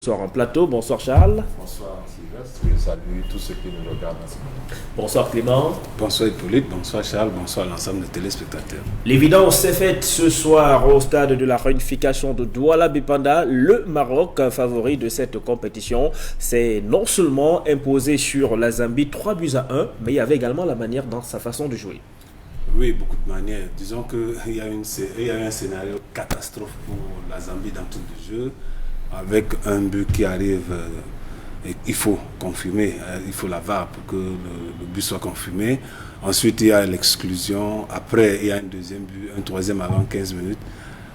Bonsoir en plateau, bonsoir Charles. Bonsoir Sylvestre, je salue tous ceux qui nous regardent en ce moment. Bonsoir Clément. Bonsoir Hippolyte, bonsoir Charles, bonsoir l'ensemble des téléspectateurs. L'évidence s'est faite ce soir au stade de la réunification de Douala Bipanda. Le Maroc, favori de cette compétition, s'est non seulement imposé sur la Zambie 3-1, mais il y avait également la manière dans sa façon de jouer. Oui, beaucoup de manières. Disons qu'il y a un scénario catastrophe pour la Zambie dans tout le jeu, avec un but qui arrive, et il faut confirmer, il faut la VAR pour que le but soit confirmé. Ensuite, il y a l'exclusion. Après, il y a un deuxième but, un troisième avant 15 minutes.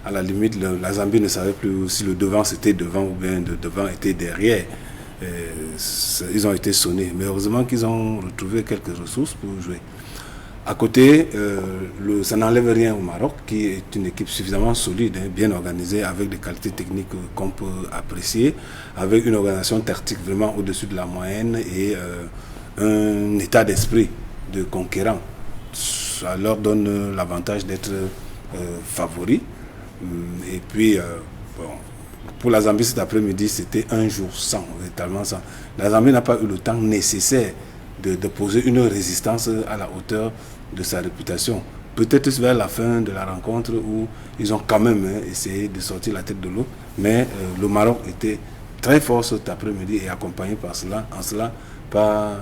À la limite, la Zambie ne savait plus si le devant c'était devant ou bien le devant était derrière. Ils ont été sonnés. Mais heureusement qu'ils ont retrouvé quelques ressources pour jouer. À côté, ça n'enlève rien au Maroc, qui est une équipe suffisamment solide, bien organisée, avec des qualités techniques qu'on peut apprécier, avec une organisation tactique vraiment au-dessus de la moyenne et un état d'esprit de conquérant. Ça leur donne l'avantage d'être favoris. Et puis, pour la Zambie cet après-midi, c'était un jour sans, véritablement sans. La Zambie n'a pas eu le temps nécessaire de poser une résistance à la hauteur de sa réputation. Peut-être vers la fin de la rencontre où ils ont quand même essayé de sortir la tête de l'eau, mais le Maroc était très fort cet après-midi et accompagné par cela, par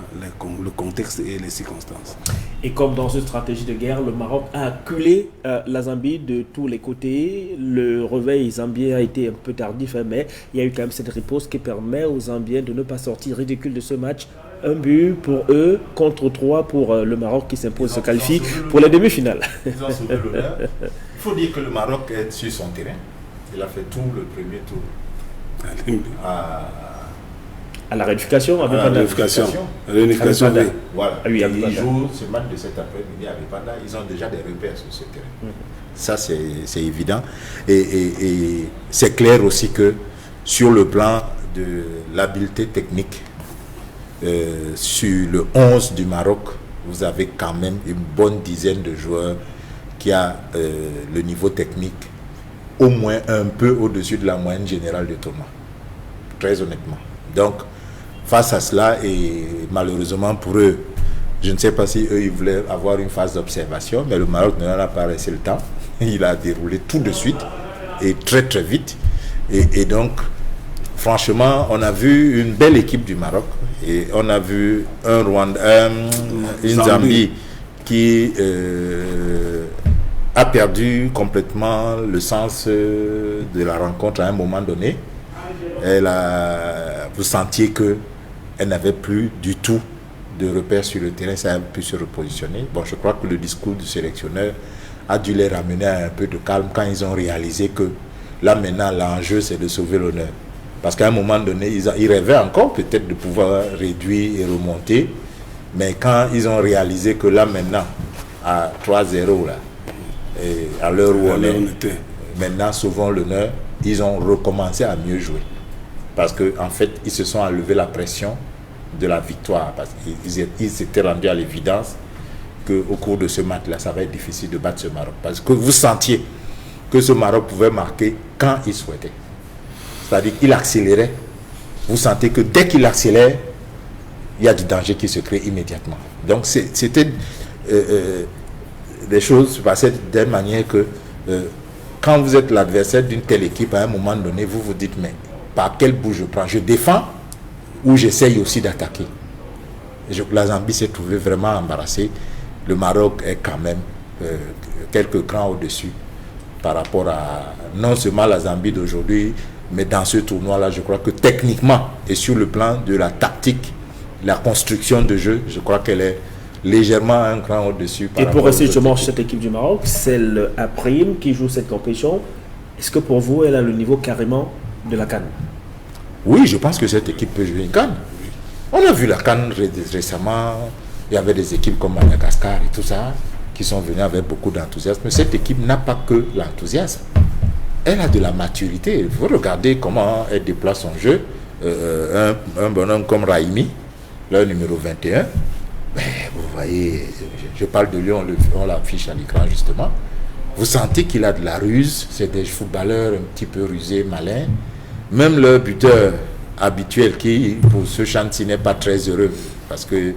le contexte et les circonstances. Et comme dans une stratégie de guerre, le Maroc a acculé la Zambie de tous les côtés. Le réveil zambien a été un peu tardif, mais il y a eu quand même cette riposte qui permet aux Zambiens de ne pas sortir ridicule de ce match. Un but pour eux, contre 3 pour le Maroc qui s'impose, se qualifie pour la demi-finale. Ils ont sauvé l'honneur. Il faut dire que le Maroc est sur son terrain. Il a fait tout le premier tour. À la réunification, à la réunification. Oui. Voilà. Ah oui, et ils jouent ce match de cet après-midi à Bipanda. Ils ont déjà des repères sur ce terrain. Ça, c'est évident. Et c'est clair aussi que sur le plan de l'habileté technique, sur le 11 du Maroc, vous avez quand même une bonne dizaine de joueurs qui a le niveau technique au moins un peu au-dessus de la moyenne générale du tournoi. Très honnêtement. Donc, face à cela, et malheureusement pour eux, je ne sais pas si eux ils voulaient avoir une phase d'observation, mais le Maroc n'en a pas laissé le temps. Il a déroulé tout de suite et très très vite. Et donc, franchement, on a vu une belle équipe du Maroc et on a vu une Zambie qui a perdu complètement le sens de la rencontre à un moment donné. Vous sentiez qu'elle n'avait plus du tout de repères sur le terrain, ça a pu se repositionner. Bon, je crois que le discours du sélectionneur a dû les ramener à un peu de calme quand ils ont réalisé que là maintenant l'enjeu c'est de sauver l'honneur. Parce qu'à un moment donné, ils rêvaient encore peut-être de pouvoir réduire et remonter. Mais quand ils ont réalisé que là maintenant, à 3-0, là, et à l'heure où on est, maintenant sauvons l'honneur, ils ont recommencé à mieux jouer. Parce qu'en fait, ils se sont enlevés la pression de la victoire. Parce qu'ils s'étaient rendus à l'évidence qu'au cours de ce match-là, ça va être difficile de battre ce Maroc. Parce que vous sentiez que ce Maroc pouvait marquer quand il souhaitait. C'est-à-dire qu'il accélérait. Vous sentez que dès qu'il accélère, il y a du danger qui se crée immédiatement. Donc c'était des choses se passaient d'une manière que quand vous êtes l'adversaire d'une telle équipe, à un moment donné, vous vous dites, mais par quel bout je prends? Je défends ou j'essaye aussi d'attaquer? La Zambie s'est trouvée vraiment embarrassée. Le Maroc est quand même quelques crans au-dessus par rapport à non seulement la Zambie d'aujourd'hui, mais dans ce tournoi-là, je crois que techniquement et sur le plan de la tactique, la construction de jeu, je crois qu'elle est légèrement un cran au-dessus. Et pour rester justement sur cette équipe du Maroc, c'est le Aprime qui joue cette compétition. Est-ce que pour vous, elle a le niveau carrément de la CAN? Oui, je pense que cette équipe peut jouer une CAN. On a vu la CAN récemment, il y avait des équipes comme Madagascar et tout ça, qui sont venues avec beaucoup d'enthousiasme. Mais cette équipe n'a pas que l'enthousiasme. Elle a de la maturité. Vous regardez comment elle déplace son jeu. Un bonhomme comme Raimi, le numéro 21, ben, vous voyez, je parle de lui, on l'affiche à l'écran justement. Vous sentez qu'il a de la ruse. C'est des footballeurs un petit peu rusés, malins. Même leur buteur, habituel qui, pour ce chantier, n'est pas très heureux parce que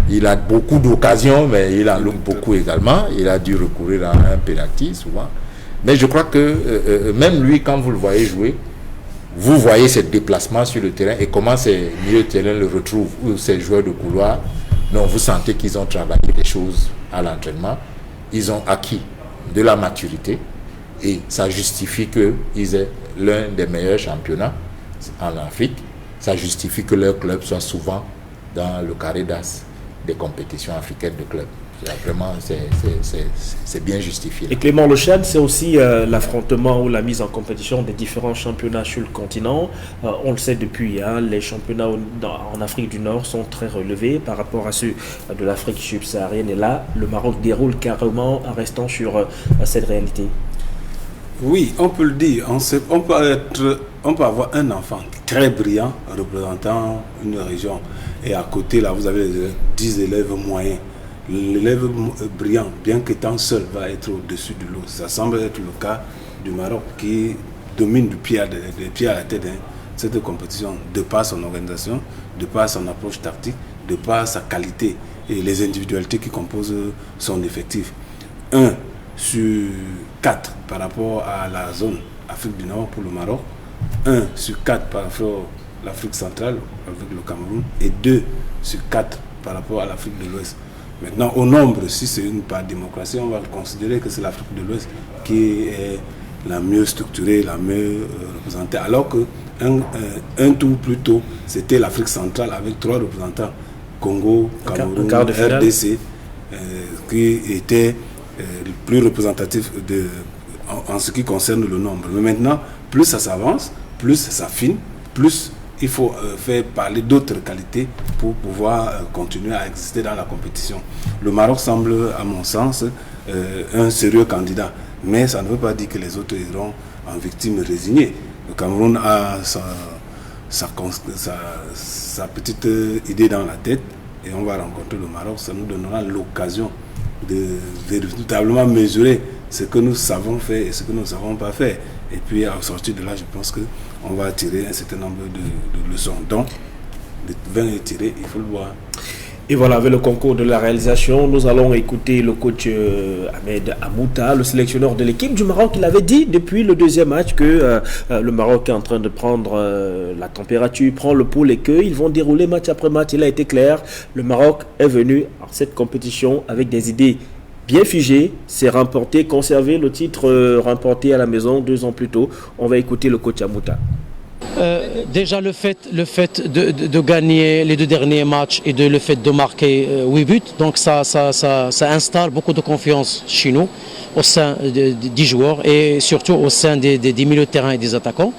il a beaucoup d'occasions, mais il en loupe beaucoup également. Il a dû recourir à un pénalty souvent. Mais je crois que même lui, quand vous le voyez jouer, vous voyez ses déplacements sur le terrain et comment ces milieux de terrain le retrouvent, ou ces joueurs de couloir. Donc vous sentez qu'ils ont travaillé des choses à l'entraînement. Ils ont acquis de la maturité et ça justifie qu'ils aient l'un des meilleurs championnats en Afrique. Ça justifie que leur club soit souvent dans le carré d'as des compétitions africaines de clubs. Vraiment, c'est bien justifié. Et Clément Lechesne, c'est aussi l'affrontement ou la mise en compétition des différents championnats sur le continent. On le sait depuis, les championnats en Afrique du Nord sont très relevés par rapport à ceux de l'Afrique subsaharienne. Et là, le Maroc déroule carrément en restant sur cette réalité. Oui, on peut le dire. On peut avoir un enfant très brillant représentant une région. Et à côté, là, vous avez 10 élèves moyens. L'élève brillant, bien qu'étant seul, va être au-dessus de l'eau. Ça semble être le cas du Maroc qui domine du pied à la tête cette compétition, de par son organisation, de par son approche tactique, de par sa qualité et les individualités qui composent son effectif. 1 sur 4 par rapport à la zone Afrique du Nord pour le Maroc, 1 sur 4 par rapport à l'Afrique centrale avec le Cameroun et 2 sur 4 par rapport à l'Afrique de l'Ouest. Maintenant, au nombre, si c'est une part démocratie, on va considérer que c'est l'Afrique de l'Ouest qui est la mieux structurée, la mieux représentée, alors qu'un tour plus tôt, c'était l'Afrique centrale avec 3 représentants, Congo, Cameroun, RDC, qui étaient le plus représentatif en ce qui concerne le nombre. Mais maintenant, plus ça s'avance, plus ça s'affine, plus il faut faire parler d'autres qualités pour pouvoir continuer à exister dans la compétition. Le Maroc semble, à mon sens, un sérieux candidat. Mais ça ne veut pas dire que les autres iront en victime résignée. Le Cameroun a sa petite idée dans la tête et on va rencontrer le Maroc. Ça nous donnera l'occasion de véritablement mesurer ce que nous savons faire et ce que nous ne savons pas faire. Et puis à sortir de là, je pense qu'on va tirer un certain nombre de leçons. Donc, le vin est tiré, il faut le boire. Et voilà, avec le concours de la réalisation, nous allons écouter le coach Ahmed Amouta, le sélectionneur de l'équipe du Maroc. Il avait dit depuis le deuxième match que le Maroc est en train de prendre la température, prend le pouls et qu'ils vont dérouler match après match. Il a été clair, le Maroc est venu à cette compétition avec des idées bien figé, c'est remporté, conserver le titre remporté à la maison 2 ans plus tôt. On va écouter le coach Amouta. Déjà le fait de gagner les 2 derniers matchs et le fait de marquer 8 buts, donc ça installe beaucoup de confiance chez nous, au sein des joueurs et surtout au sein des milieux de terrain et des attaquants.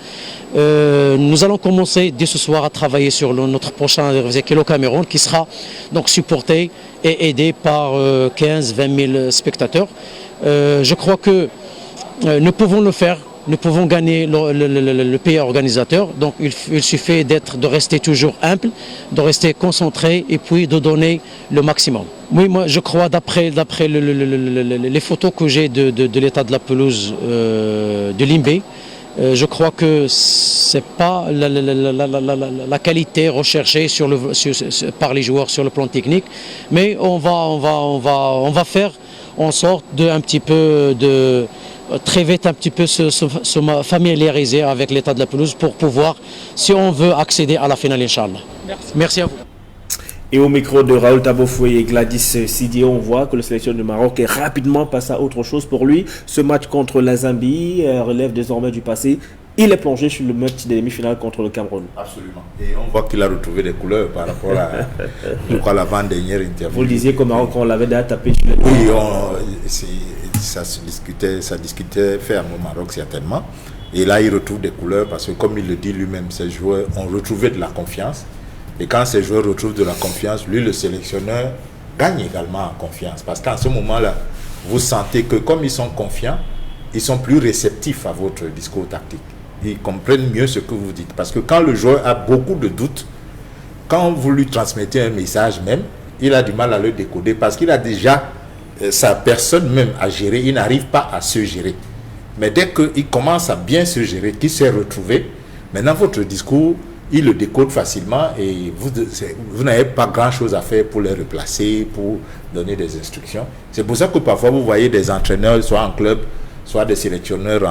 Nous allons commencer dès ce soir à travailler sur notre prochain adversaire qui est le Cameroun, qui sera donc supporté et aidé par 15-20 000 spectateurs. Je crois que nous pouvons le faire. Nous pouvons gagner le pays organisateur, donc il suffit de rester toujours humble, de rester concentré et puis de donner le maximum. Oui, moi je crois d'après les photos que j'ai de l'état de la pelouse de Limbé, je crois que c'est pas la qualité recherchée par les joueurs sur le plan technique, mais on va faire en sorte très vite un petit peu se familiariser avec l'état de la pelouse pour pouvoir, si on veut, accéder à la finale, Inch'Allah. Merci à vous. Et au micro de Raoul Tabofoué et Gladys Sidié, on voit que le sélectionneur du Maroc est rapidement passé à autre chose pour lui. Ce match contre la Zambie relève désormais du passé. Il est plongé sur le match des demi-finales contre le Cameroun. Absolument. Et on voit qu'il a retrouvé des couleurs par rapport à l'avant-dernière interview. Vous le disiez qu'au Maroc, on l'avait déjà tapé sur les... Oui, ça discutait ferme au Maroc certainement. Et là, il retrouve des couleurs parce que, comme il le dit lui-même, ces joueurs ont retrouvé de la confiance. Et quand ces joueurs retrouvent de la confiance, lui, le sélectionneur, gagne également en confiance. Parce qu'à ce moment-là, vous sentez que comme ils sont confiants, ils sont plus réceptifs à votre discours tactique. Ils comprennent mieux ce que vous dites. Parce que quand le joueur a beaucoup de doutes, quand vous lui transmettez un message même, il a du mal à le décoder parce qu'il a déjà sa personne même à gérer. Il n'arrive pas à se gérer. Mais dès qu'il commence à bien se gérer, qu'il s'est retrouvé, maintenant votre discours il le décode facilement et vous n'avez pas grand-chose à faire pour les replacer, pour donner des instructions. C'est pour ça que parfois vous voyez des entraîneurs, soit en club, soit des sélectionneurs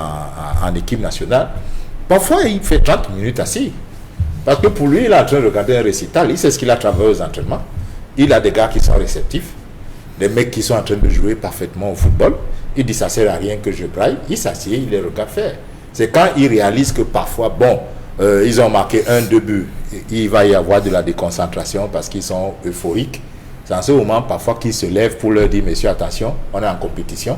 en équipe nationale. Parfois, il fait 30 minutes assis. Parce que pour lui, il est en train de regarder un récital. Il sait ce qu'il a travaillé aux entraînements. Il a des gars qui sont réceptifs, des mecs qui sont en train de jouer parfaitement au football. Il dit, ça ne sert à rien que je braille. Il s'assied, il les regarde faire. C'est quand il réalise que parfois, ils ont marqué 1-2 buts. Il va y avoir de la déconcentration parce qu'ils sont euphoriques. C'est en ce moment, parfois, qu'ils se lèvent pour leur dire, messieurs, attention, on est en compétition.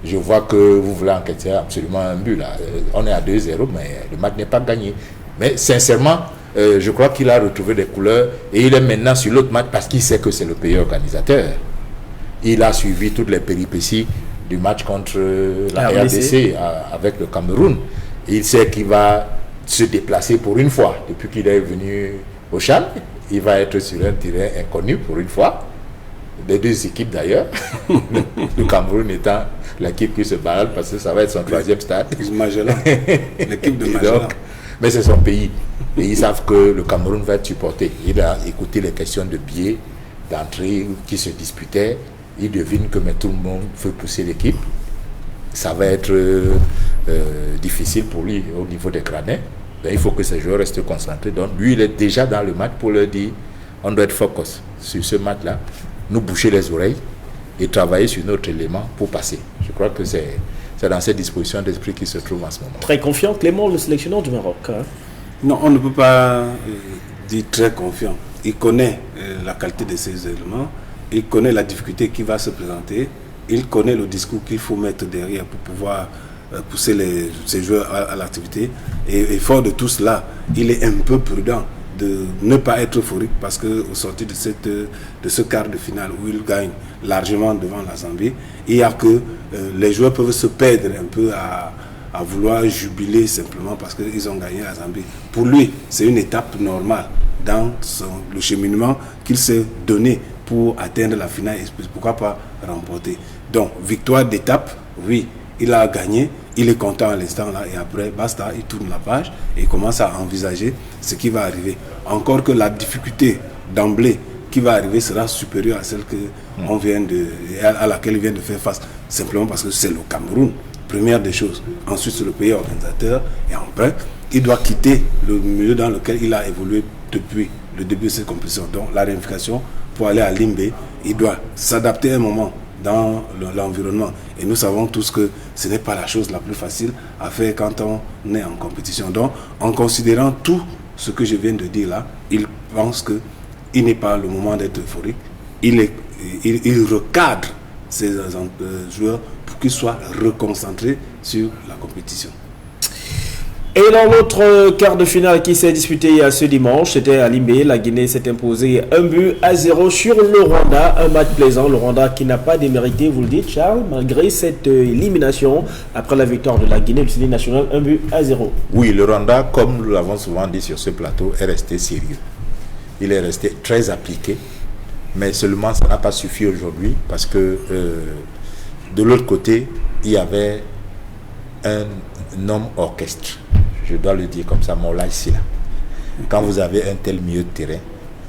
Je vois que vous voulez enquêter absolument un but là. On est à 2-0, mais le match n'est pas gagné. Mais sincèrement, je crois qu'il a retrouvé des couleurs et il est maintenant sur l'autre match parce qu'il sait que c'est le pays organisateur. Il a suivi toutes les péripéties du match contre la RDC avec le Cameroun. Il sait qu'il va se déplacer pour une fois. Depuis qu'il est venu au Chan, il va être sur un terrain inconnu pour une fois. Les deux équipes d'ailleurs. Le Cameroun étant l'équipe qui se balade parce que ça va être son troisième stade. L'équipe de Magellan. Mais c'est son pays. Et ils savent que le Cameroun va être supporté. Il a écouté les questions de billets, d'entrée qui se disputaient. Il devine que mais tout le monde veut pousser l'équipe. Ça va être difficile pour lui au niveau des gradins. Ben, il faut que ces joueurs restent concentrés. Donc lui, il est déjà dans le match pour leur dire on doit être focus sur ce match-là, nous boucher les oreilles et travailler sur notre élément pour passer. Je crois que c'est dans cette disposition d'esprit qu'il se trouve en ce moment. Très confiant, Clément, le sélectionneur du Maroc. Hein? Non, on ne peut pas dire très confiant. Il connaît la qualité de ses éléments, il connaît la difficulté qui va se présenter, il connaît le discours qu'il faut mettre derrière pour pouvoir pousser ses joueurs à l'activité. Et fort de tout cela, il est un peu prudent de ne pas être euphorique parce qu'au sortir de ce quart de finale où il gagne largement devant la Zambie, il y a que les joueurs peuvent se perdre un peu à vouloir jubiler simplement parce qu'ils ont gagné la Zambie. Pour lui, c'est une étape normale dans le cheminement qu'il s'est donné pour atteindre la finale et pourquoi pas remporter. Donc, victoire d'étape, oui, il a gagné, il est content à l'instant là et après, basta, il tourne la page et il commence à envisager ce qui va arriver. Encore que la difficulté d'emblée qui va arriver sera supérieure à celle à laquelle il vient de faire face, simplement parce que c'est le Cameroun, première des choses. Ensuite, c'est le pays organisateur et après, il doit quitter le milieu dans lequel il a évolué depuis le début de cette compétition. Donc, la réunification, pour aller à Limbe, il doit s'adapter un moment dans l'environnement. Et nous savons tous que ce n'est pas la chose la plus facile à faire quand on est en compétition. Donc, en considérant tout ce que je viens de dire là, il pense qu'il n'est pas le moment d'être euphorique. Il recadre ses joueurs pour qu'ils soient reconcentrés sur la compétition. Et dans l'autre quart de finale qui s'est disputé ce dimanche, c'était à Limbe. La Guinée s'est imposée 1-0 sur le Rwanda. Un match plaisant. Le Rwanda qui n'a pas démérité, vous le dites, Charles, malgré cette élimination après la victoire de la Guinée du série national 1-0. Oui, le Rwanda, comme nous l'avons souvent dit sur ce plateau, est resté sérieux. Il est resté très appliqué. Mais seulement, ça n'a pas suffi aujourd'hui parce que de l'autre côté, il y avait un homme orchestre. Je dois le dire comme ça, Moulay Silla. Quand vous avez un tel milieu de terrain,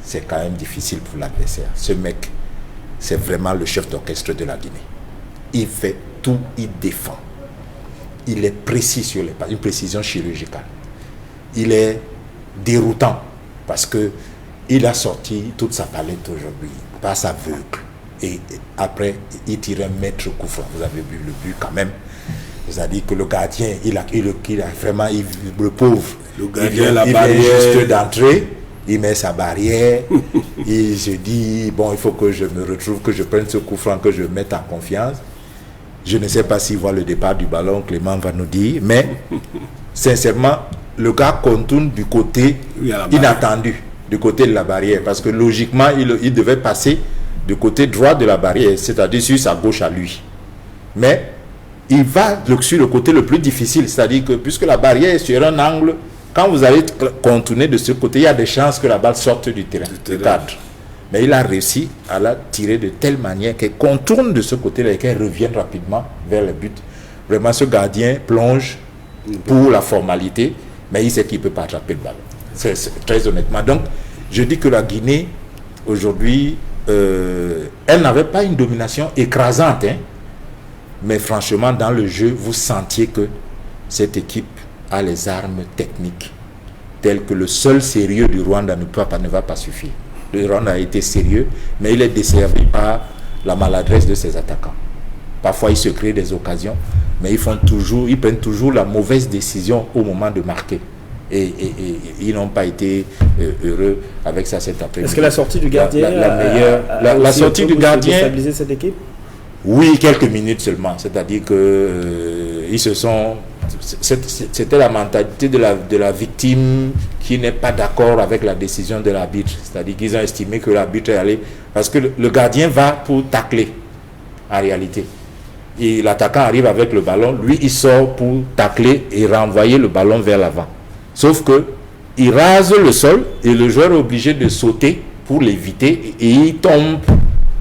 c'est quand même difficile pour l'adversaire. Ce mec, c'est vraiment le chef d'orchestre de la Guinée. Il fait tout, il défend. Il est précis sur les pas, une précision chirurgicale. Il est déroutant parce que il a sorti toute sa palette aujourd'hui, passe aveugle. Et après, il tire un maître coup franc. Vous avez vu le but quand même. C'est-à-dire que le gardien, il a vraiment, le pauvre, le gardien, il vient juste d'entrer, il met sa barrière, il se dit, bon, il faut que je me retrouve, que je prenne ce coup franc, que je mette en confiance. Je ne sais pas s'il voit le départ du ballon, Clément va nous dire, mais sincèrement, le gars contourne du côté inattendu, du côté de la barrière, parce que logiquement, il devait passer du côté droit de la barrière, c'est-à-dire sur sa gauche à lui. Mais il va sur le côté le plus difficile, c'est-à-dire que puisque la barrière est sur un angle, quand vous allez contourner de ce côté, il y a des chances que la balle sorte du terrain, du cadre. Mais il a réussi à la tirer de telle manière qu'elle contourne de ce côté-là et qu'elle revienne rapidement vers le but. Vraiment, ce gardien plonge pour la formalité, mais il sait qu'il ne peut pas attraper le ballon. Très honnêtement. Donc, je dis que la Guinée, aujourd'hui, elle n'avait pas une domination écrasante, hein, mais franchement, dans le jeu, vous sentiez que cette équipe a les armes techniques telles que le seul sérieux du Rwanda ne va pas suffire. Le Rwanda a été sérieux, mais il est desservi par la maladresse de ses attaquants. Parfois, ils se créent des occasions, mais ils prennent toujours la mauvaise décision au moment de marquer. Et ils n'ont pas été heureux avec ça cet après-midi. Est-ce que la sortie du gardien la sortie du gardien stabiliser cette équipe? Oui, quelques minutes seulement. C'est-à-dire que ils se sont... C'était la mentalité de la victime qui n'est pas d'accord avec la décision de l'arbitre. C'est-à-dire qu'ils ont estimé que l'arbitre est allé... Parce que le gardien va pour tacler, en réalité. Et l'attaquant arrive avec le ballon. Lui, il sort pour tacler et renvoyer le ballon vers l'avant. Sauf que il rase le sol et le joueur est obligé de sauter pour l'éviter et il tombe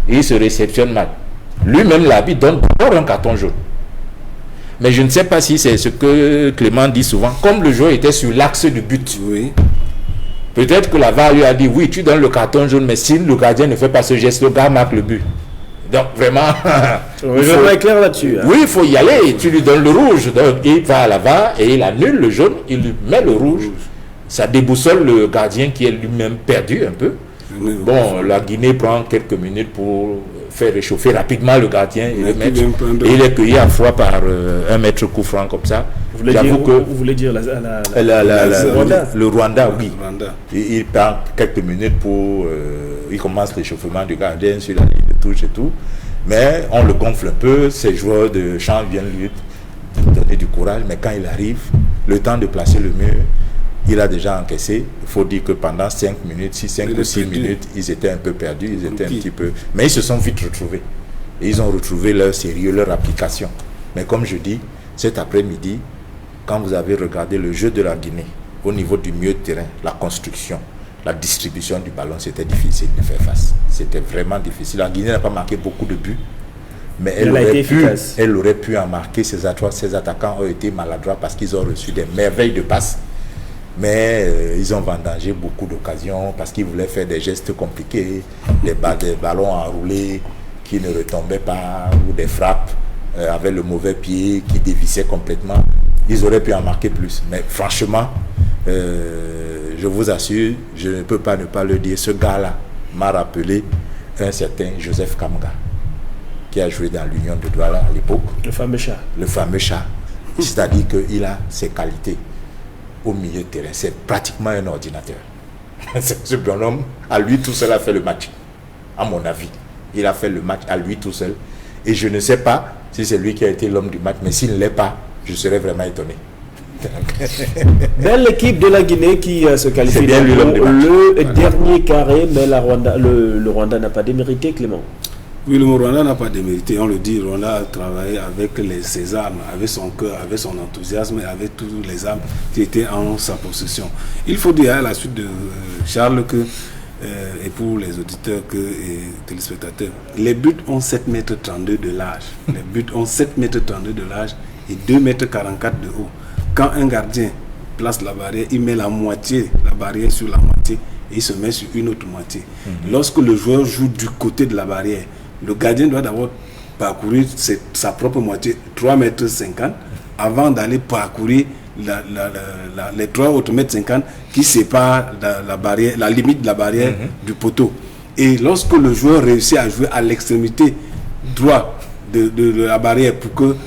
et il se réceptionne mal. Lui-même, l'arbitre donne encore un carton jaune. Mais je ne sais pas si c'est ce que Clément dit souvent. Comme le joueur était sur l'axe du but, oui. Peut-être que la VAR lui a dit oui, tu donnes le carton jaune, mais si le gardien ne fait pas ce geste, le gars marque le but. Donc vraiment, je vais clair là-dessus. Oui, il faut y aller. Tu lui donnes le rouge. Donc il va à la VAR et il annule le jaune, il lui met le rouge. Ça déboussole le gardien qui est lui-même perdu un peu. Bon, la Guinée prend quelques minutes pour faire réchauffer rapidement le gardien et le mettre. Et il est cueilli à fois par un maître coup franc comme ça. Vous voulez dire le Rwanda, oui. Rwanda. Il prend quelques minutes pour... il commence l'échauffement du gardien sur la ligne de touche et tout. Mais on le gonfle un peu. Ses joueurs de champ viennent lui donner du courage. Mais quand il arrive, le temps de placer le mur, il a déjà encaissé. Il faut dire que pendant 5 minutes, 5 ou 6 minutes, ils étaient un peu perdus, ils étaient un petit peu... Mais ils se sont vite retrouvés. Et ils ont retrouvé leur sérieux, leur application. Mais comme je dis, cet après-midi, quand vous avez regardé le jeu de la Guinée, au niveau du milieu de terrain, la construction, la distribution du ballon, c'était difficile de faire face. C'était vraiment difficile. La Guinée n'a pas marqué beaucoup de buts, mais elle aurait pu en marquer. Ses attaquants ont été maladroits parce qu'ils ont reçu des merveilles de passes. Mais ils ont vendangé beaucoup d'occasions parce qu'ils voulaient faire des gestes compliqués, des ballons enroulés qui ne retombaient pas, ou des frappes avec le mauvais pied qui dévissaient complètement. Ils auraient pu en marquer plus. Mais franchement, je vous assure, je ne peux pas ne pas le dire, ce gars-là m'a rappelé un certain Joseph Kamga qui a joué dans l'Union de Douala à l'époque. Le fameux chat. Le fameux chat. C'est-à-dire qu'il a ses qualités. Au milieu de terrain, c'est pratiquement un ordinateur. Ce bonhomme, à lui tout seul, a fait le match. À mon avis, il a fait le match à lui tout seul. Et je ne sais pas si c'est lui qui a été l'homme du match, mais s'il ne l'est pas, je serais vraiment étonné. Belle équipe de la Guinée qui se qualifie pour le dernier carré, mais le Rwanda n'a pas démérité, Clément. Oui, le Rwanda n'a pas démérité, on le dit. Le Rwanda a travaillé avec ses armes, avec son cœur, avec son enthousiasme et avec toutes les armes qui étaient en sa possession. Il faut dire à la suite de Charles que, et pour les auditeurs et téléspectateurs, les buts ont 7 mètres 32 de large. Les buts ont 7 mètres 32 de large et 2 mètres 44 de haut. Quand un gardien place la barrière, il met la barrière sur la moitié et il se met sur une autre moitié. Lorsque le joueur joue du côté de la barrière, le gardien doit d'abord parcourir sa propre moitié, 3,50 mètres, avant d'aller parcourir les 3 autres mètres 50 qui séparent la limite de la barrière du poteau. Et lorsque le joueur réussit à jouer à l'extrémité droite de la barrière, pour que,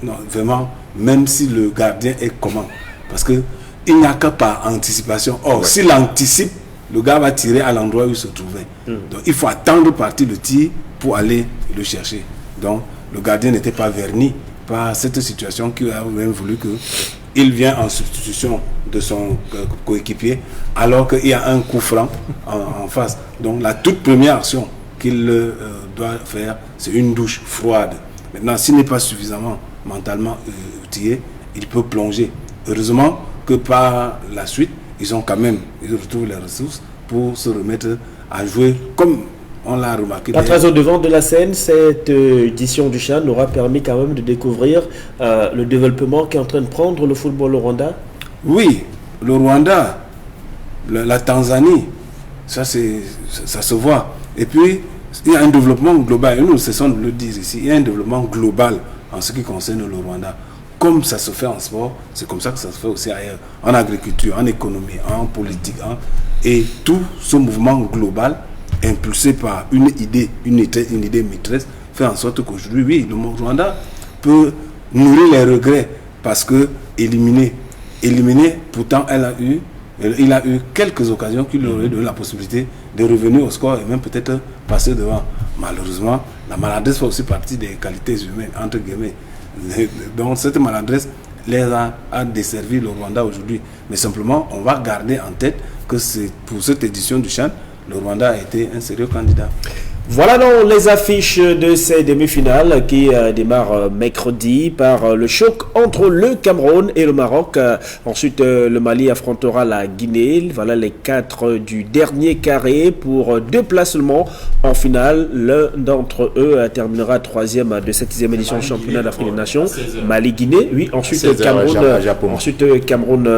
non, vraiment, même si le gardien est comment, parce qu'il n'y a que par anticipation. Or, s'il anticipe, le gars va tirer à l'endroit où il se trouvait. Donc, il faut attendre partir le tir pour aller le chercher. Donc, le gardien n'était pas verni par cette situation qui a même voulu qu'il vienne en substitution de son coéquipier, alors qu'il y a un coup franc en face. Donc, la toute première action qu'il doit faire, c'est une douche froide. Maintenant, s'il n'est pas suffisamment mentalement outillé, il peut plonger. Heureusement que par la suite, ils retrouvent les ressources pour se remettre à jouer comme on l'a remarqué. Pas très au devant de la scène, cette édition du CHAN aura permis quand même de découvrir le développement qui est en train de prendre le football au Rwanda. Oui, le Rwanda, la Tanzanie, ça se voit. Et puis, il y a un développement global, et nous cessons de le dire ici, il y a un développement global en ce qui concerne le Rwanda. Comme ça se fait en sport, c'est comme ça que ça se fait aussi ailleurs, en agriculture, en économie, en politique. Et tout ce mouvement global, impulsé par une idée maîtresse, fait en sorte qu'aujourd'hui, oui, le Rwanda peut nourrir les regrets parce que éliminé, pourtant il a eu quelques occasions qui lui auraient donné la possibilité de revenir au score et même peut-être passer devant. Malheureusement, la maladresse fait aussi partie des qualités humaines, entre guillemets. Donc cette maladresse les a desservi le Rwanda aujourd'hui. Mais simplement, on va garder en tête que c'est pour cette édition du CHAN, le Rwanda a été un sérieux candidat. Voilà donc les affiches de ces demi-finales qui démarrent mercredi par le choc entre le Cameroun et le Maroc. Ensuite, le Mali affrontera la Guinée. Voilà les 4 du dernier carré pour 2 placements en finale. L'un d'entre eux terminera 3e de cette 6e édition du championnat d'Afrique des Nations. Mali-Guinée, oui. Ensuite, Cameroun,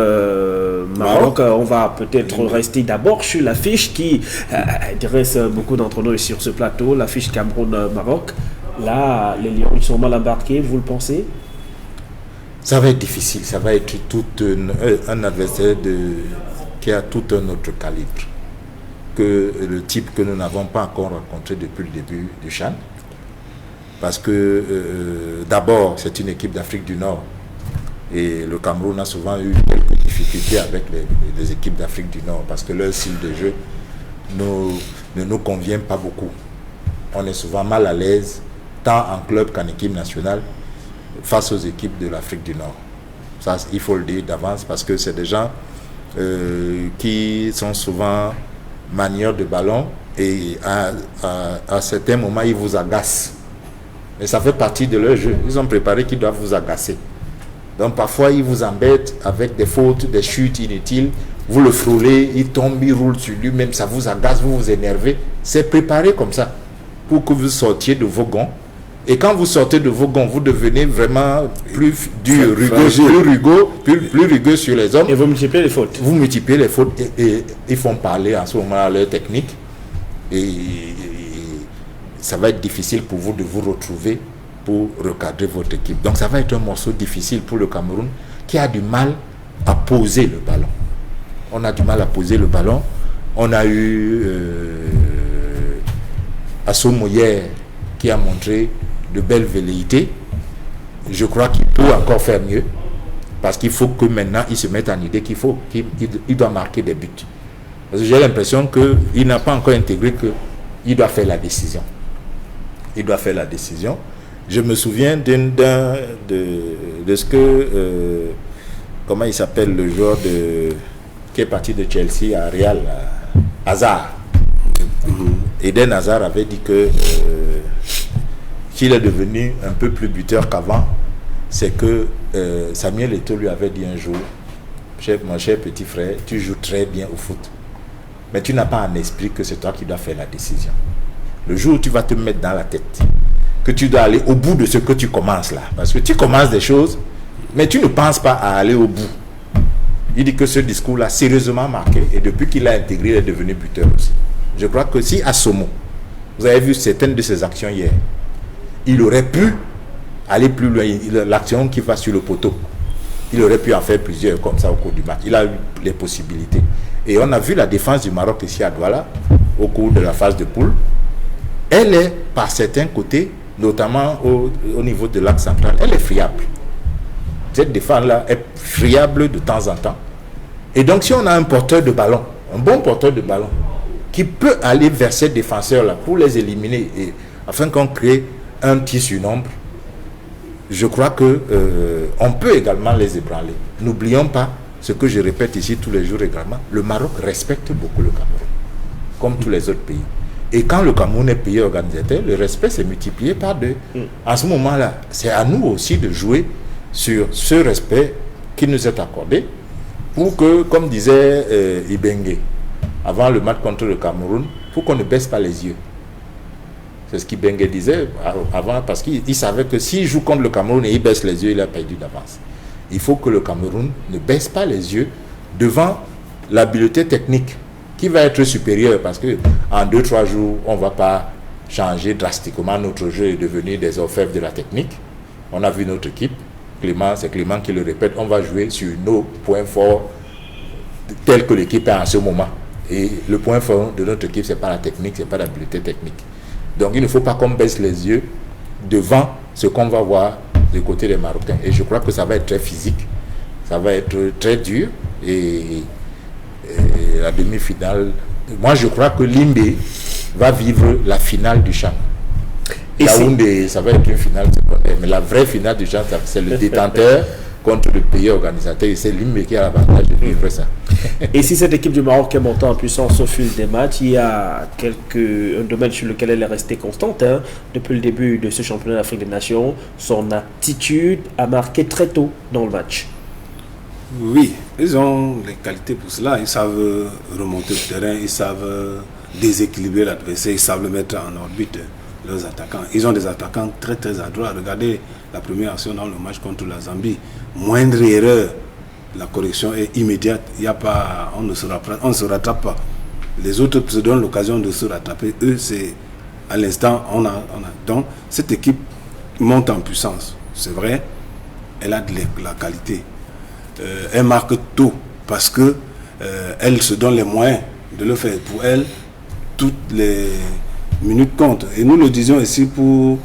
Maroc. On va peut-être rester d'abord sur l'affiche qui intéresse beaucoup d'entre nous sur ce plateau, l'affiche Cameroun-Maroc. Là, les Lions, ils sont mal embarqués, vous le pensez? Ça va être difficile, ça va être un adversaire qui a tout un autre calibre que le type que nous n'avons pas encore rencontré depuis le début du CHAN. Parce que d'abord, c'est une équipe d'Afrique du Nord et le Cameroun a souvent eu quelques difficultés avec les équipes d'Afrique du Nord parce que leur style de jeu ne nous convient pas beaucoup. On est souvent mal à l'aise, tant en club qu'en équipe nationale, face aux équipes de l'Afrique du Nord. Ça, il faut le dire d'avance parce que c'est des gens qui sont souvent manieurs de ballon et à certains moments, ils vous agacent. Mais ça fait partie de leur jeu. Ils ont préparé qu'ils doivent vous agacer. Donc parfois, ils vous embêtent avec des fautes, des chutes inutiles. Vous le frôlez, il tombe, il roule sur lui, même ça vous agace, vous vous énervez. C'est préparé comme ça pour que vous sortiez de vos gonds. Et quand vous sortez de vos gonds, vous devenez vraiment plus dur, plus rugueux sur les hommes. Et vous multipliez les fautes. Vous multipliez les fautes et ils font parler en ce moment à leur technique. Et ça va être difficile pour vous de vous retrouver pour recadrer votre équipe. Donc ça va être un morceau difficile pour le Cameroun qui a du mal à poser le ballon. On a du mal à poser le ballon. On a eu Assomo hier qui a montré de belles velléités. Je crois qu'il peut encore faire mieux parce qu'il faut que maintenant il se mette en idée qu'il doit marquer des buts. Parce que j'ai l'impression qu'il n'a pas encore intégré qu'il doit faire la décision. Il doit faire la décision. Je me souviens de ce que comment il s'appelle le joueur qui est parti de Chelsea à Real, Hazard. Eden Hazard avait dit que qu'il est devenu un peu plus buteur qu'avant, c'est que Samuel Eto'o lui avait dit un jour, mon cher petit frère, tu joues très bien au foot, mais tu n'as pas en esprit que c'est toi qui dois faire la décision. Le jour où tu vas te mettre dans la tête que tu dois aller au bout de ce que tu commences là, parce que tu commences des choses, mais tu ne penses pas à aller au bout. Il dit que ce discours-là, sérieusement marqué, et depuis qu'il l'a intégré, il est devenu buteur aussi. Je crois que si Assomo, vous avez vu certaines de ses actions hier, il aurait pu aller plus loin. L'action qui va sur le poteau, il aurait pu en faire plusieurs comme ça au cours du match. Il a eu les possibilités. Et on a vu la défense du Maroc ici à Douala, au cours de la phase de poule. Elle est, par certains côtés, notamment au niveau de l'axe central, elle est friable. Cette défense-là est friable de temps en temps. Et donc, si on a un porteur de ballon, un bon porteur de ballon, qui peut aller vers ces défenseurs-là pour les éliminer, et, afin qu'on crée un petit surnombre, je crois que on peut également les ébranler. N'oublions pas ce que je répète ici tous les jours également, le Maroc respecte beaucoup le Cameroun, comme tous les autres pays. Et quand le Cameroun est pays organisateur, le respect s'est multiplié par 2. En ce moment-là, c'est à nous aussi de jouer sur ce respect qui nous est accordé pour que, comme disait Ibengue, avant le match contre le Cameroun, pour qu'on ne baisse pas les yeux. C'est ce qu'Ibengue disait avant, parce qu'il savait que s'il joue contre le Cameroun et il baisse les yeux, il a perdu d'avance. Il faut que le Cameroun ne baisse pas les yeux devant l'habileté technique qui va être supérieure, parce que en 2-3 jours, on ne va pas changer drastiquement notre jeu et devenir des orfèvres de la technique. On a vu notre équipe, c'est Clément qui le répète, on va jouer sur nos points forts tels que l'équipe est en ce moment. Et le point fort de notre équipe, ce n'est pas la technique, ce n'est pas l'habileté technique. Donc il ne faut pas qu'on baisse les yeux devant ce qu'on va voir du côté des Marocains. Et je crois que ça va être très physique, ça va être très dur. Et la demi-finale, moi je crois que Limbe va vivre la finale du champ. Yaoundé, ça va être une finale secondaire, mais la vraie finale du champ, c'est le détenteur contre le pays organisateur, et c'est Limbe qui a l'avantage de vivre ça. Et si cette équipe du Maroc est montée en puissance au fil des matchs, il y a un domaine sur lequel elle est restée constante, hein, depuis le début de ce championnat d'Afrique des Nations, son attitude a marqué très tôt dans le match. Oui, ils ont les qualités pour cela. Ils savent remonter le terrain, ils savent déséquilibrer l'adversaire, ils savent le mettre en orbite, leurs attaquants. Ils ont des attaquants très très adroits. Regardez la première action dans le match contre la Zambie. Moindre erreur, la correction est immédiate. Il y a pas, on ne se rattrape pas. Les autres se donnent l'occasion de se rattraper. Eux, c'est à l'instant, donc cette équipe monte en puissance. C'est vrai, elle a de la qualité. Elle marque tôt parce que elle se donne les moyens de le faire. Pour elle, toutes les minutes comptent. Et nous le disions ici pour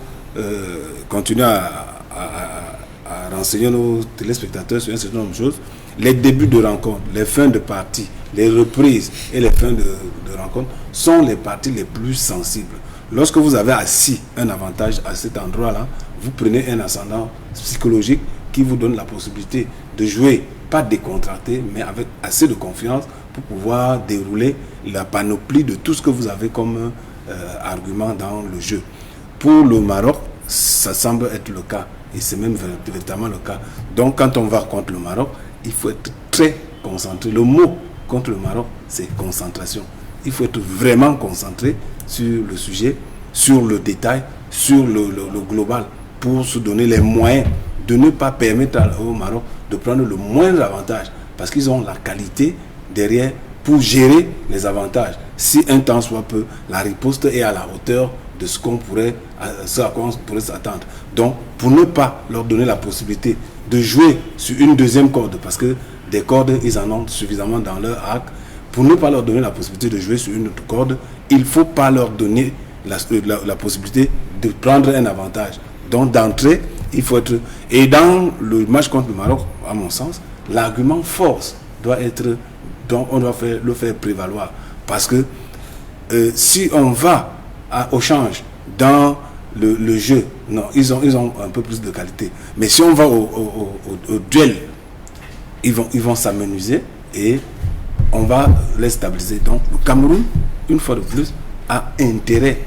continuer à renseigner nos téléspectateurs sur un certain nombre de choses. Les débuts de rencontre, les fins de partie, les reprises et les fins de rencontre sont les parties les plus sensibles. Lorsque vous avez assis un avantage à cet endroit-là, vous prenez un ascendant psychologique qui vous donne la possibilité de jouer, pas décontracté, mais avec assez de confiance pour pouvoir dérouler la panoplie de tout ce que vous avez comme argument dans le jeu. Pour le Maroc, ça semble être le cas, et c'est même véritablement le cas. Donc quand on va contre le Maroc, il faut être très concentré. Le mot contre le Maroc, c'est concentration. Il faut être vraiment concentré sur le sujet, sur le détail, sur le global, pour se donner les moyens de ne pas permettre au Maroc de prendre le moindre avantage, parce qu'ils ont la qualité derrière pour gérer les avantages. Si un temps soit peu, la riposte est à la hauteur de ce à quoi on pourrait s'attendre. Donc, pour ne pas leur donner la possibilité de jouer sur une deuxième corde, parce que des cordes, ils en ont suffisamment dans leur arc, pour ne pas leur donner la possibilité de jouer sur une autre corde, il ne faut pas leur donner la possibilité de prendre un avantage. Donc, d'entrée, il faut être... Et dans le match contre le Maroc, à mon sens, l'argument force doit être... Donc, on doit le faire prévaloir. Parce que si on va au change dans le jeu, non, ils ont un peu plus de qualité. Mais si on va au duel, ils vont s'amenuiser et on va les stabiliser. Donc, le Cameroun, une fois de plus, a intérêt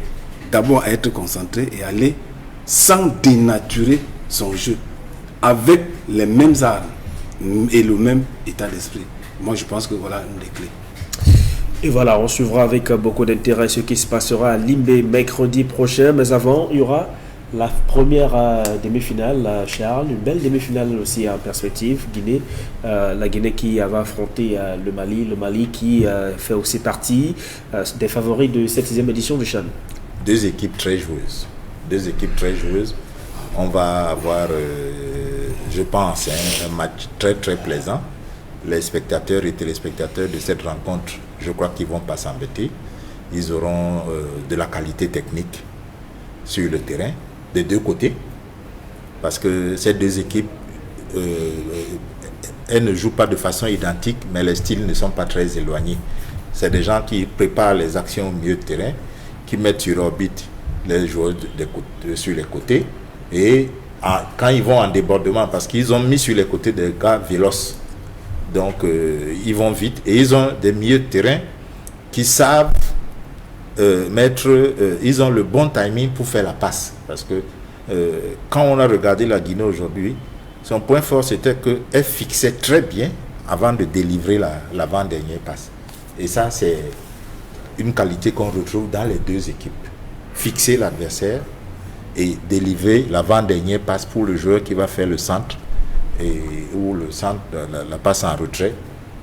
d'abord à être concentré et aller sans dénaturer son jeu, avec les mêmes armes et le même état d'esprit. Moi, je pense que voilà une des clés. Et voilà, on suivra avec beaucoup d'intérêt ce qui se passera à Limbe mercredi prochain. Mais avant, il y aura la première demi-finale, Charles, une belle demi-finale aussi en perspective. Guinée, la Guinée qui va affronter le Mali qui fait aussi partie des favoris de cette 6e édition du CHAN. Deux équipes très joueuses. On va avoir, je pense, un match très très plaisant. Les spectateurs et téléspectateurs de cette rencontre, je crois qu'ils ne vont pas s'embêter. Ils auront de la qualité technique sur le terrain, des deux côtés. Parce que ces deux équipes, elles ne jouent pas de façon identique, mais les styles ne sont pas très éloignés. C'est des gens qui préparent les actions au milieu de terrain, qui mettent sur orbite les joueurs sur les côtés. Et quand ils vont en débordement, parce qu'ils ont mis sur les côtés des gars véloces, donc ils vont vite, et ils ont des milieux de terrain qui savent ils ont le bon timing pour faire la passe. Parce que quand on a regardé la Guinée aujourd'hui, son point fort c'était qu'elle fixait très bien avant de délivrer l'avant-dernière passe. Et ça, c'est une qualité qu'on retrouve dans les deux équipes. Fixer l'adversaire et délivrer l'avant-dernière passe pour le joueur qui va faire le centre, ou le centre, la passe en retrait,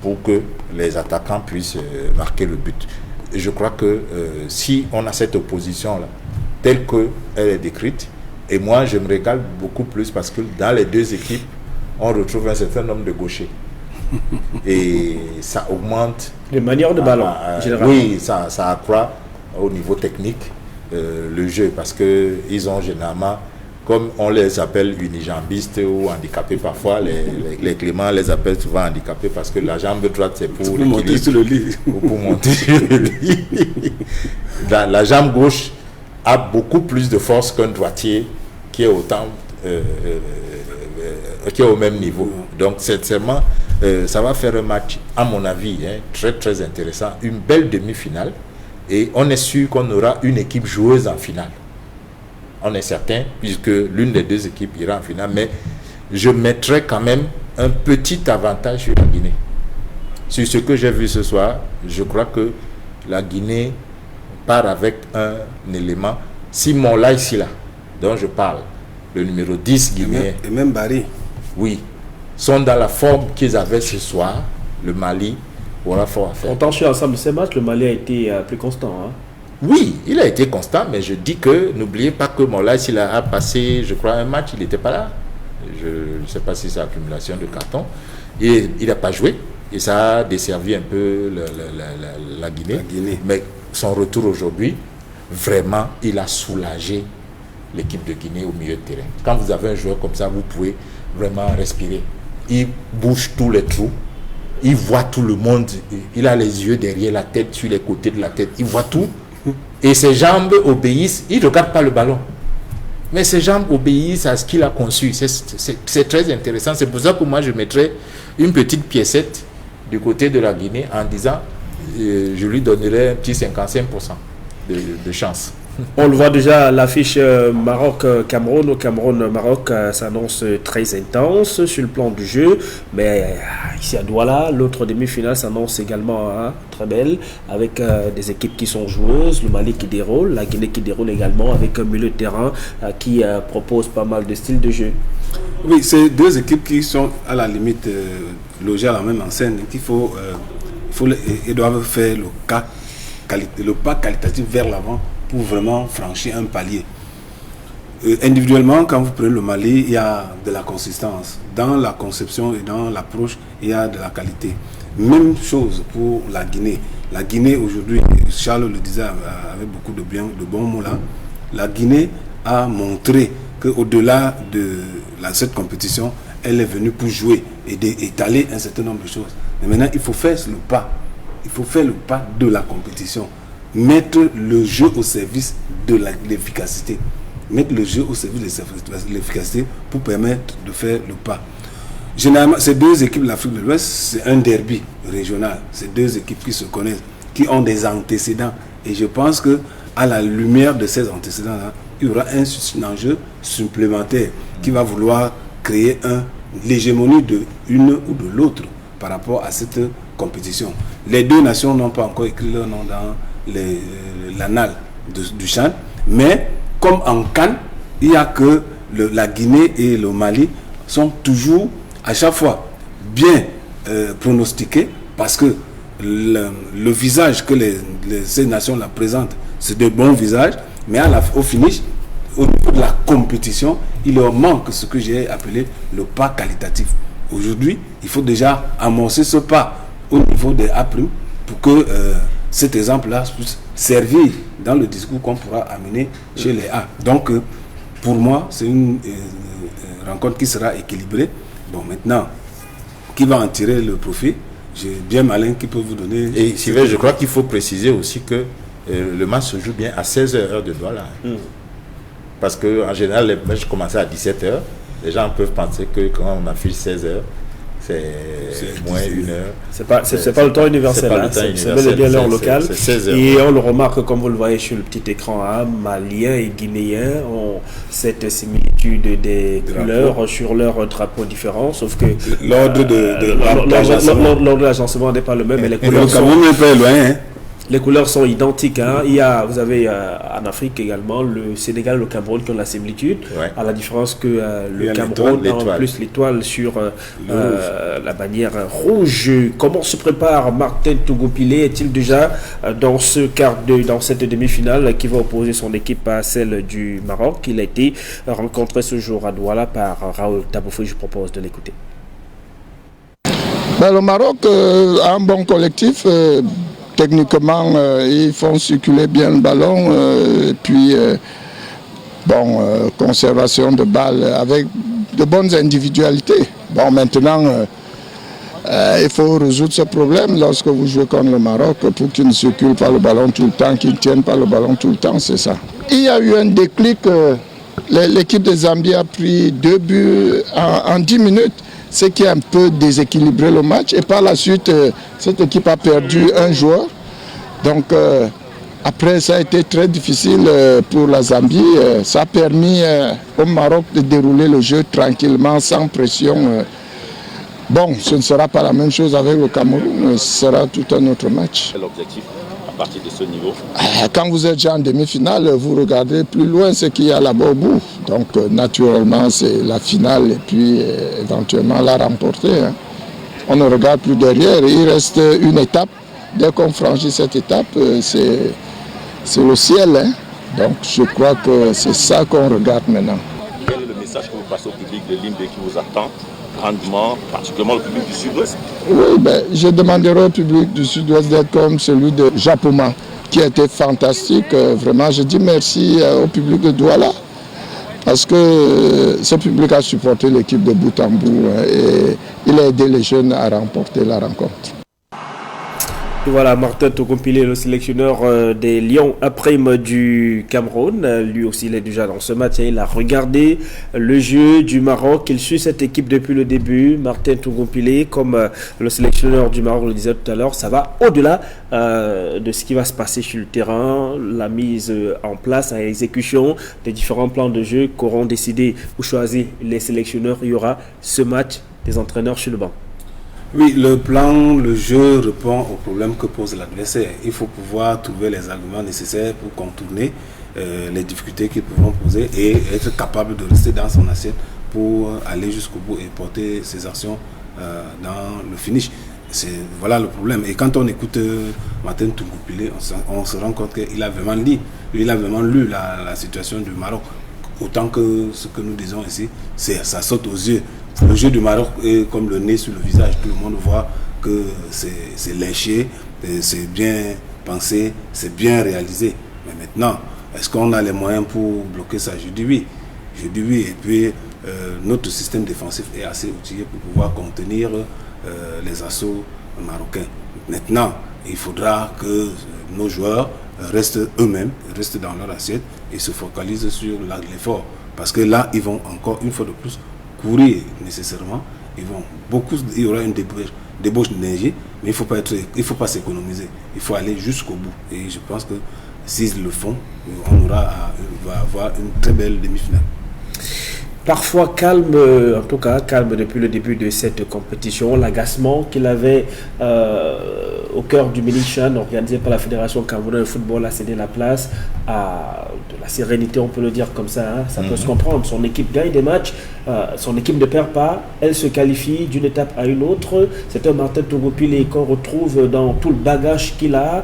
pour que les attaquants puissent marquer le but. Et je crois que si on a cette opposition-là, telle qu'elle est décrite, et moi je me régale beaucoup plus parce que dans les deux équipes, on retrouve un certain nombre de gauchers. Et ça augmente... Les manières de ballon, généralement. Oui, ça accroît au niveau technique le jeu, parce qu'ils ont généralement, comme on les appelle unijambistes ou handicapés parfois, les Cléments les appellent souvent handicapés parce que la jambe droite c'est pour monter sur le lit. Pour monter sur le lit. La jambe gauche a beaucoup plus de force qu'un droitier qui est autant qui est au même niveau. Donc sincèrement, ça va faire un match, à mon avis, très très intéressant, une belle demi-finale, et on est sûr qu'on aura une équipe joueuse en finale. On est certain, puisque l'une des deux équipes ira en finale, mais je mettrai quand même un petit avantage sur la Guinée. Sur ce que j'ai vu ce soir, je crois que la Guinée part avec un élément. Si Mola ici là, dont je parle, le numéro 10 guinéen, et même Barry, oui, sont dans la forme qu'ils avaient ce soir, le Mali aura fort à faire. En tant que ensemble de ces matchs, le Mali a été plus constant. Oui, il a été constant, mais je dis que n'oubliez pas que Mola, s'il a passé, je crois, un match, il n'était pas là. Je ne sais pas si c'est accumulation de cartons. Et il n'a pas joué. Et ça a desservi un peu la Guinée. Mais son retour aujourd'hui, vraiment, il a soulagé l'équipe de Guinée au milieu de terrain. Quand vous avez un joueur comme ça, vous pouvez vraiment respirer. Il bouge tous les trous. Il voit tout le monde. Il a les yeux derrière la tête, sur les côtés de la tête. Il voit tout. Et ses jambes obéissent. Il ne regarde pas le ballon. Mais ses jambes obéissent à ce qu'il a conçu. C'est très intéressant. C'est pour ça que moi, je mettrais une petite piécette du côté de la Guinée en disant je lui donnerai un petit 55% de chance. On le voit déjà, l'affiche Maroc-Cameroun. Au Cameroun-Maroc s'annonce très intense sur le plan du jeu. Mais ici à Douala, l'autre demi-finale s'annonce également très belle, avec des équipes qui sont joueuses, le Mali qui déroule, la Guinée qui déroule également, avec un milieu de terrain qui propose pas mal de styles de jeu. Oui, c'est deux équipes qui sont à la limite logées à la même enseigne. Ils doivent faire le pas qualitatif vers l'avant pour vraiment franchir un palier. Individuellement, quand vous prenez le Mali, il y a de la consistance. Dans la conception et dans l'approche, il y a de la qualité. Même chose pour la Guinée. La Guinée, aujourd'hui, Charles le disait avec beaucoup de bons mots là, la Guinée a montré qu'au-delà de cette compétition, elle est venue pour jouer et d'étaler un certain nombre de choses. Mais maintenant, il faut faire le pas. Il faut faire le pas de la compétition. Mettre le jeu au service de l'efficacité. Mettre le jeu au service de l'efficacité pour permettre de faire le pas. Généralement, ces deux équipes de l'Afrique de l'Ouest, c'est un derby régional. C'est deux équipes qui se connaissent, qui ont des antécédents. Et je pense qu'à la lumière de ces antécédents-là, il y aura un enjeu supplémentaire qui va vouloir créer l'hégémonie de l'une ou de l'autre par rapport à cette compétition. Les deux nations n'ont pas encore écrit leur nom dans l'annale du CHAN, mais comme en CAN, il n'y a que la Guinée et le Mali sont toujours à chaque fois bien pronostiqués, parce que le visage que ces nations la présentent, c'est de bons visages, mais au finish, au niveau de la compétition, il leur manque ce que j'ai appelé le pas qualitatif. Aujourd'hui, il faut déjà amorcer ce pas au niveau des A' pour que cet exemple-là puisse servir dans le discours qu'on pourra amener chez les A. Donc, pour moi, c'est une rencontre qui sera équilibrée. Bon, maintenant, qui va en tirer le profit? J'ai bien malin qui peut vous donner... Et Sylvain, je crois qu'il faut préciser aussi que le match se joue bien à 16h heure de Douala. Parce qu'en général, les matchs commencent à 17h. Les gens peuvent penser que quand on affiche 16h, c'est moins une heure. C'est pas le temps universel, c'est bel et bien l'heure locale. Et on le remarque, comme vous le voyez sur le petit écran, Maliens et Guinéens ont cette similitude des couleurs sur leurs drapeaux différents, sauf que l'ordre de l'agencement n'est pas le même, mais les couleurs sont... Le Cameroun n'est pas loin, hein. Les couleurs sont identiques. Hein. Vous avez en Afrique également le Sénégal et le Cameroun qui ont la similitude, à la différence que le Cameroun a en plus l'étoile sur la bannière rouge. Comment se prépare Martin Tougoupilé? Est-il déjà dans cette demi-finale qui va opposer son équipe à celle du Maroc? Il a été rencontré ce jour à Douala par Raoul Taboufou. Je propose de l'écouter. Le Maroc a un bon collectif. Techniquement, ils font circuler bien le ballon. Et puis, conservation de balles avec de bonnes individualités. Bon, maintenant, il faut résoudre ce problème lorsque vous jouez contre le Maroc pour qu'ils ne circulent pas le ballon tout le temps, qu'ils ne tiennent pas le ballon tout le temps, c'est ça. Il y a eu un déclic. L'équipe de Zambie a pris 2 buts en 10 minutes. Ce qui a un peu déséquilibré le match. Et par la suite, cette équipe a perdu un joueur. Donc, après, ça a été très difficile pour la Zambie. Ça a permis au Maroc de dérouler le jeu tranquillement, sans pression. Bon, ce ne sera pas la même chose avec le Cameroun. Ce sera tout un autre match. Quel objectif à partir de ce niveau? Quand vous êtes déjà en demi-finale, vous regardez plus loin ce qu'il y a là-bas au bout. Donc naturellement, c'est la finale et puis éventuellement la remporter. Hein. On ne regarde plus derrière. Il reste une étape. Dès qu'on franchit cette étape, c'est le ciel. Hein. Donc je crois que c'est ça qu'on regarde maintenant. Quel est le message que vous passez au public de Limbe qui vous attend grandement, particulièrement le public du Sud-Ouest? Oui, je demanderai au public du Sud-Ouest d'être comme celui de Japoma, qui a été fantastique. Vraiment, je dis merci au public de Douala, parce que ce public a supporté l'équipe de bout en bout et il a aidé les jeunes à remporter la rencontre. Et voilà, Martin Tougoupilé, le sélectionneur des Lions à prime du Cameroun. Lui aussi, il est déjà dans ce match. Il a regardé le jeu du Maroc. Il suit cette équipe depuis le début. Martin Tougoupilé, comme le sélectionneur du Maroc le disait tout à l'heure, ça va au-delà de ce qui va se passer sur le terrain, la mise en place, à l'exécution des différents plans de jeu qu'auront décidé ou choisi les sélectionneurs. Il y aura ce match des entraîneurs sur le banc. Oui, le plan, le jeu répond aux problèmes que pose l'adversaire. Il faut pouvoir trouver les arguments nécessaires pour contourner les difficultés qu'ils pourront poser et être capable de rester dans son assiette pour aller jusqu'au bout et porter ses actions dans le finish. Voilà le problème. Et quand on écoute Martin Tougoupilé, on se rend compte qu'il a vraiment lu la situation du Maroc. Autant que ce que nous disons ici, ça saute aux yeux. Le jeu du Maroc est comme le nez sur le visage. Tout le monde voit que c'est léché, c'est bien pensé, c'est bien réalisé. Mais maintenant, est-ce qu'on a les moyens pour bloquer ça? Je dis oui. Et puis, notre système défensif est assez outillé pour pouvoir contenir les assauts marocains. Maintenant, il faudra que nos joueurs restent eux-mêmes, restent dans leur assiette et se focalisent sur l'effort. Parce que là, ils vont encore une fois de plus courir nécessairement. Il y aura une débauche d'énergie, mais il faut pas s'économiser. Il faut aller jusqu'au bout. Et je pense que s'ils le font, on va avoir une très belle demi-finale. Parfois calme, en tout cas calme depuis le début de cette compétition. L'agacement qu'il avait au cœur du mini-chan organisé par la Fédération camerounaise de football a cédé la place à de la sérénité, on peut le dire comme ça. Hein. Ça peut se comprendre. Son équipe gagne des matchs, son équipe ne perd pas, elle se qualifie d'une étape à une autre. C'est un Martin Tougoupilé qu'on retrouve dans tout le bagage qu'il a.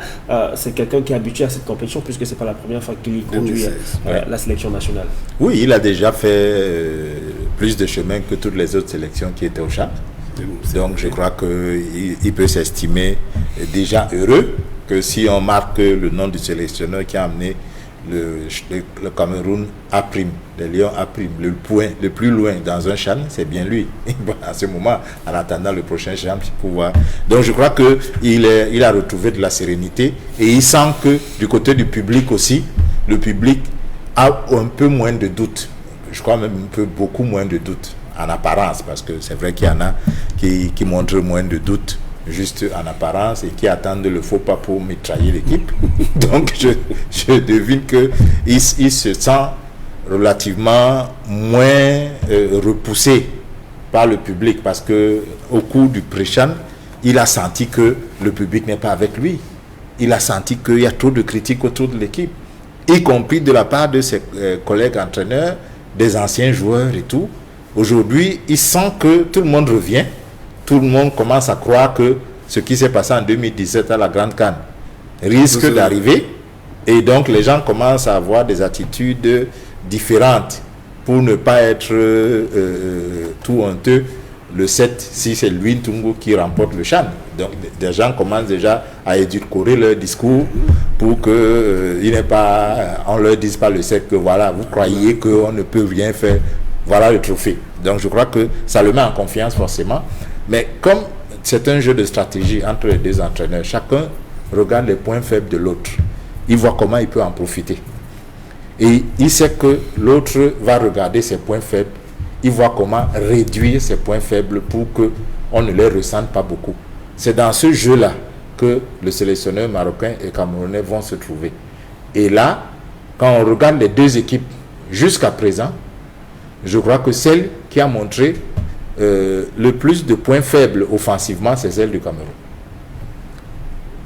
C'est quelqu'un qui est habitué à cette compétition puisque c'est pas la première fois qu'il y conduit la sélection nationale. Oui, il a déjà fait plus de chemin que toutes les autres sélections qui étaient au Tchad. Donc je crois qu'il peut s'estimer déjà heureux que si on marque le nom du sélectionneur qui a amené le Cameroun à prime, les Lions à prime, le point le plus loin dans un CHAN, c'est bien lui. À ce moment, en attendant le prochain CHAN, pouvoir. Donc je crois qu'il a retrouvé de la sérénité et il sent que du côté du public aussi, le public a un peu moins de doutes. Je crois même beaucoup moins de doutes en apparence, parce que c'est vrai qu'il y en a qui montrent moins de doutes juste en apparence et qui attendent le faux pas pour mitrailler l'équipe. Donc je devine qu'il se sent relativement moins repoussé par le public, parce que au cours du pré-CHAN, il a senti que le public n'est pas avec lui. il a senti qu'il y a trop de critiques autour de l'équipe, y compris de la part de ses collègues entraîneurs, des anciens joueurs et tout. Aujourd'hui, il sent que tout le monde revient, tout le monde commence à croire que ce qui s'est passé en 2017 à la Grande CAN risque d'arriver, et donc les gens commencent à avoir des attitudes différentes pour ne pas être tout honteux le 7 si c'est lui Tungu qui remporte le CHAN. Donc des gens commencent déjà à édulcorer leur discours pour que on leur dise pas le 7 que voilà, vous croyez qu'on ne peut rien faire, voilà le trophée. Donc je crois que ça le met en confiance forcément, mais comme c'est un jeu de stratégie entre les deux entraîneurs, chacun regarde les points faibles de l'autre, il voit comment il peut en profiter. Et il sait que l'autre va regarder ses points faibles, il voit comment réduire ses points faibles pour qu'on ne les ressente pas beaucoup. C'est dans ce jeu-là que le sélectionneur marocain et camerounais vont se trouver. Et là, quand on regarde les deux équipes jusqu'à présent, je crois que celle qui a montré le plus de points faibles offensivement, c'est celle du Cameroun.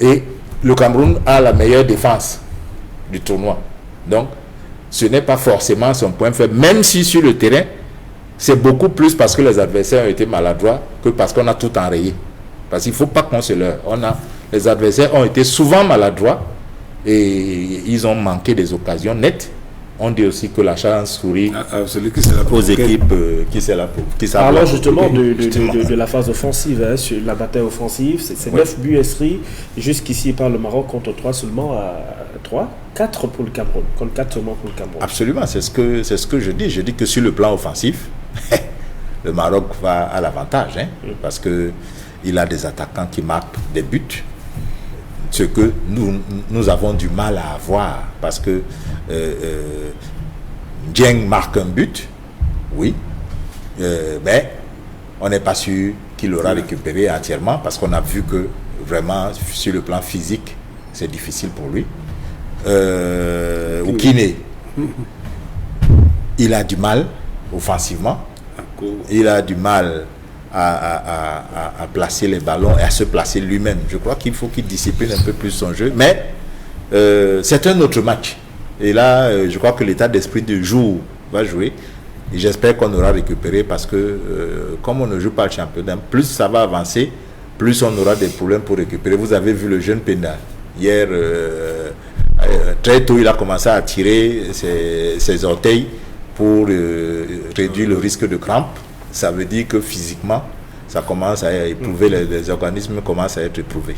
Et le Cameroun a la meilleure défense du tournoi. Donc, ce n'est pas forcément son point faible, même si sur le terrain, c'est beaucoup plus parce que les adversaires ont été maladroits que parce qu'on a tout enrayé. Parce qu'il ne faut pas qu'on se leurre. Les adversaires ont été souvent maladroits et ils ont manqué des occasions nettes. On dit aussi que la chance sourit aux équipes qui savent. Parlons justement de la phase offensive, hein, sur la bataille offensive. C'est 9 buts inscrits jusqu'ici par le Maroc contre 3 seulement à 4 pour le Cameroun. Contre 4 seulement pour le Cameroun. Absolument, c'est ce que je dis. Je dis que sur le plan offensif, le Maroc va à l'avantage, hein, parce qu'il a des attaquants qui marquent des buts. Ce que nous avons du mal à avoir, parce que Dieng marque un but, oui, mais on n'est pas sûr qu'il l'aura récupéré entièrement, parce qu'on a vu que vraiment sur le plan physique c'est difficile pour lui. Oukine, il a du mal offensivement, il a du mal à placer les ballons et à se placer lui-même. Je crois qu'il faut qu'il discipline un peu plus son jeu, mais c'est un autre match. Et là, je crois que l'état d'esprit du jour va jouer. Et j'espère qu'on aura récupéré, parce que comme on ne joue pas le championnat, plus ça va avancer, plus on aura des problèmes pour récupérer. Vous avez vu le jeune Penda. Hier, très tôt, il a commencé à tirer ses orteils pour réduire le risque de crampe. Ça veut dire que physiquement, ça commence à éprouver, les organismes commencent à être éprouvés.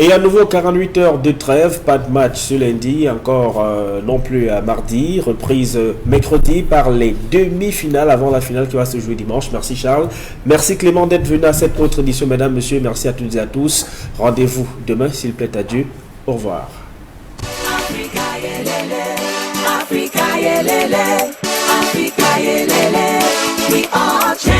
Et à nouveau 48 heures de trêve, pas de match ce lundi, encore non plus à mardi, reprise mercredi par les demi-finales avant la finale qui va se jouer dimanche. Merci Charles, merci Clément d'être venu à cette autre édition, mesdames, messieurs, merci à toutes et à tous. Rendez-vous demain s'il plaît à Dieu. Au revoir. Africa, Africa, we are champions.